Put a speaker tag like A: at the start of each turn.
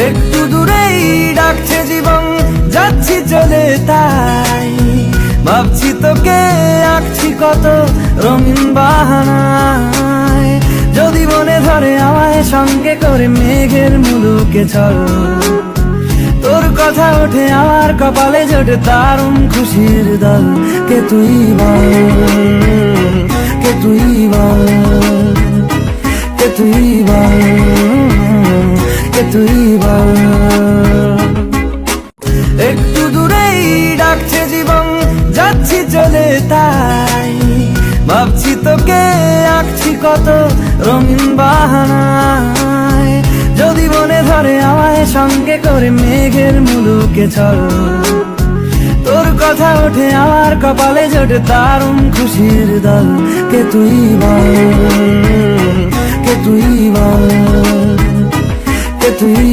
A: একটু দূরেই ডাকছে জীবন, যাচ্ছি চলে তাই ভাবছি তোকে আঁকছি কত রঙিন বাহানায়। যদি মনে ধরে আমায় সঙ্গে করে মেঘের মুলুকে চল, তোর কথা ওঠে আমার কপালে জোটে দারুণ খুশির দল। কে তুই বল, কে তুই বল, কে তুই বল, কে তুই বল। একটু দূরেই ডাকছে জীবন, যাচ্ছি চলে তাই ভাবছি তোকে আঁকছি কত রঙিন বাহানায়। যদি মনে ধরে আমায় সঙ্গে করে মেঘের মুলুকে চল, তোর কথা ওঠে আমার কপালে জোটে দারুণ খুশির দল। কে তুই বল, কে তুই বল, কে তুই